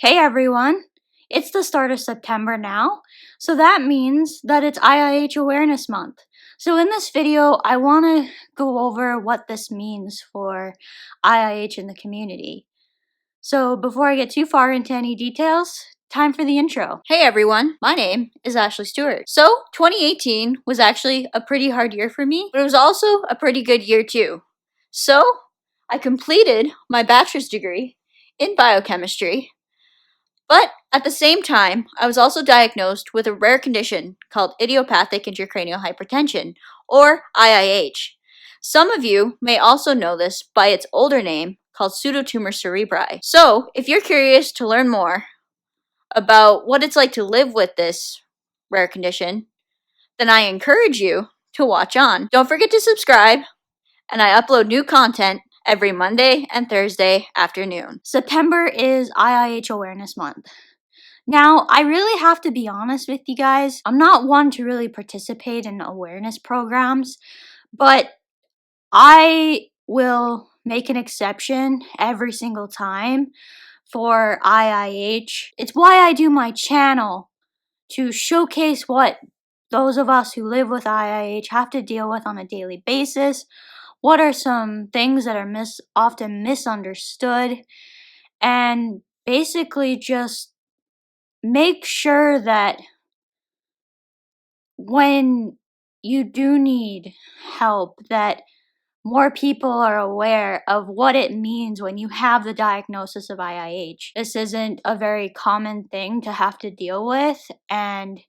Hey everyone! It's the start of September now, so that means that it's IIH Awareness Month. So in this video, I want to go over what this means for IIH in the community. So before I get too far into any details, time for the intro. Hey everyone, my name is Ashley Stewart. So 2018 was actually a pretty hard year for me, but it was also a pretty good year too. So I completed my bachelor's degree in biochemistry. But at the same time, I was also diagnosed with a rare condition called idiopathic intracranial hypertension, or IIH. Some of you may also know this by its older name called pseudotumor cerebri. So, if you're curious to learn more about what it's like to live with this rare condition, then I encourage you to watch on. Don't forget to subscribe, and I upload new content every Monday and Thursday afternoon. September is IIH Awareness Month. Now, I really have to be honest with you guys. I'm not one to really participate in awareness programs, but I will make an exception every single time for IIH. It's why I do my channel, to showcase what those of us who live with IIH have to deal with on a daily basis. What are some things that are often misunderstood, and basically just make sure that when you do need help, that more people are aware of what it means when you have the diagnosis of IIH. This isn't a very common thing to have to deal with, and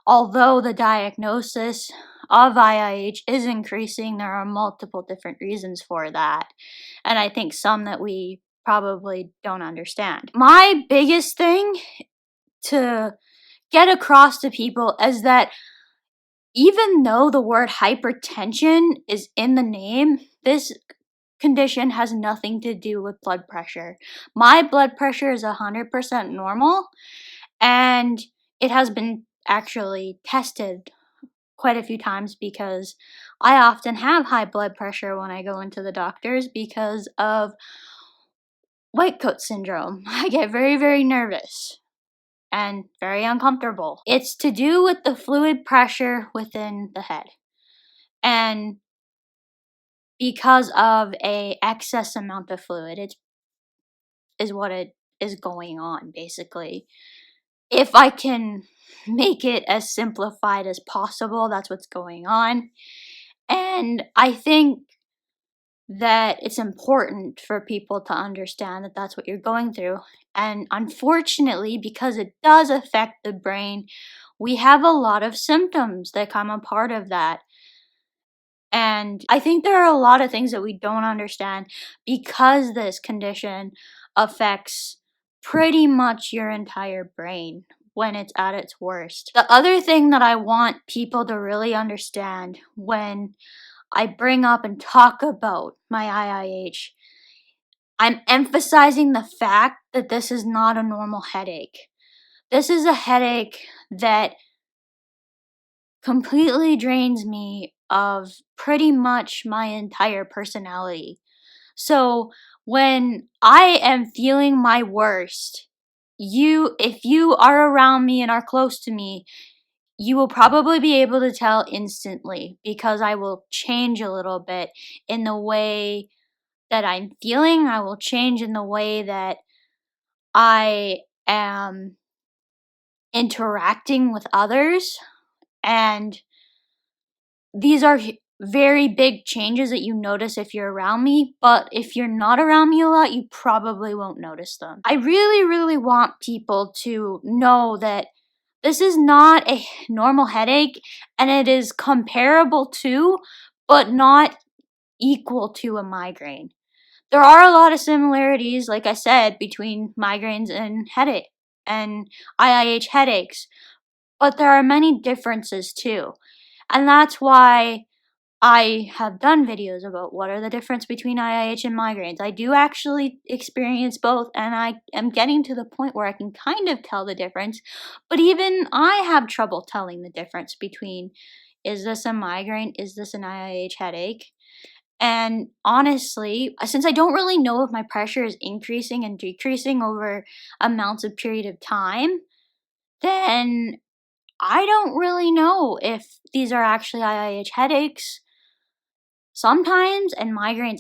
although the diagnosis of IIH is increasing, there are multiple different reasons for that, and I think some that we probably don't understand. My biggest thing to get across to people is that even though the word hypertension is in the name, this condition has nothing to do with blood pressure. My blood pressure is 100% normal, and it has been actually tested quite a few times because I often have high blood pressure when I go into the doctors because of white coat syndrome. I get very, very nervous and very uncomfortable. It's to do with the fluid pressure within the head. And because of a excess amount of fluid, it is what it is going on, basically. If I can make it as simplified as possible, that's what's going on. And I think that it's important for people to understand that that's what you're going through. And unfortunately, because it does affect the brain, we have a lot of symptoms that come a part of that. And I think there are a lot of things that we don't understand because this condition affects pretty much your entire brain when it's at its worst. The other thing that I want people to really understand when I bring up and talk about my IIH, I'm emphasizing the fact that this is not a normal headache. This is a headache that completely drains me of pretty much my entire personality. So when I am feeling my worst, if you are around me and are close to me, you will probably be able to tell instantly, because I will change a little bit in the way that I'm feeling. I will change in the way that I am interacting with others. And these are very big changes that you notice if you're around me, but if you're not around me a lot, you probably won't notice them. I really, really want people to know that this is not a normal headache, and it is comparable to, but not equal to, a migraine. There are a lot of similarities, like I said, between migraines and headache and IIH headaches, but there are many differences too. And that's why I have done videos about what are the difference between IIH and migraines. I do actually experience both, and I am getting to the point where I can kind of tell the difference, but even I have trouble telling the difference between, is this a migraine, is this an IIH headache? And honestly, since I don't really know if my pressure is increasing and decreasing over amounts of period of time, then I don't really know if these are actually IIH headaches sometimes and migraines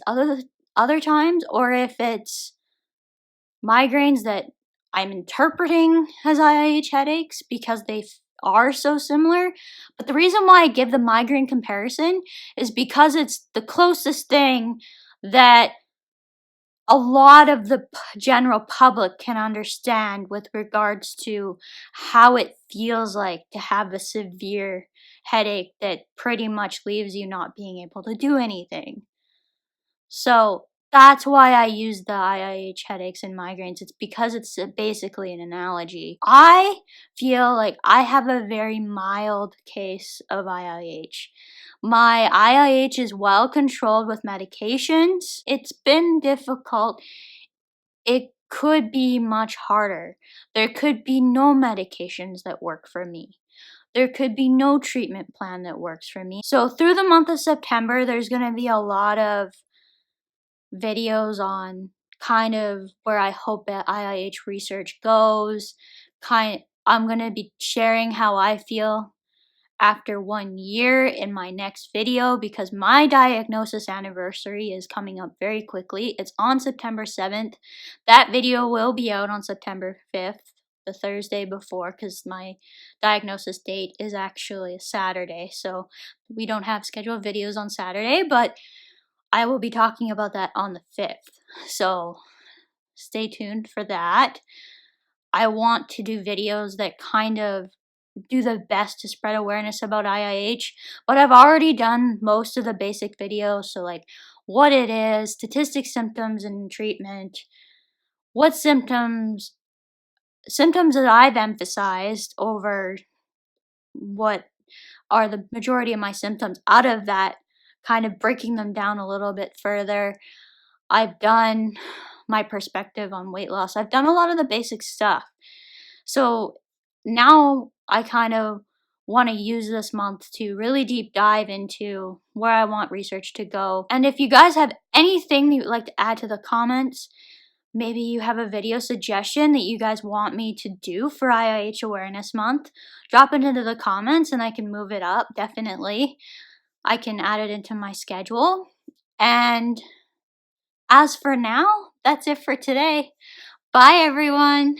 other times, or if it's migraines that I'm interpreting as IIH headaches because they are so similar. But the reason why I give the migraine comparison is because it's the closest thing that a lot of the general public can understand with regards to how it feels like to have a severe headache that pretty much leaves you not being able to do anything. So that's why I use the IIH headaches and migraines. It's because it's basically an analogy. I feel like I have a very mild case of IIH. My IIH is well controlled with medications. It's been difficult. It could be much harder. There could be no medications that work for me. There could be no treatment plan that works for me. So through the month of September, there's going to be a lot of videos on kind of where I hope that IIH research goes. I'm going to be sharing how I feel after 1 year in my next video because my diagnosis anniversary is coming up very quickly. It's on September 7th. That video will be out on September 5th, the Thursday before, because my diagnosis date is actually a Saturday. So we don't have scheduled videos on Saturday, but I will be talking about that on the 5th. So stay tuned for that. I want to do videos that kind of do the best to spread awareness about IIH, but I've already done most of the basic videos, so like what it is, statistics, symptoms, and treatment, what symptoms that I've emphasized over what are the majority of my symptoms. Out of that, kind of breaking them down a little bit further, I've done my perspective on weight loss. I've done a lot of the basic stuff. So now I kind of want to use this month to really deep dive into where I want research to go. And if you guys have anything that you'd like to add to the comments, maybe you have a video suggestion that you guys want me to do for IIH Awareness Month, drop it into the comments and I can move it up, definitely. I can add it into my schedule. And as for now, that's it for today. Bye, everyone.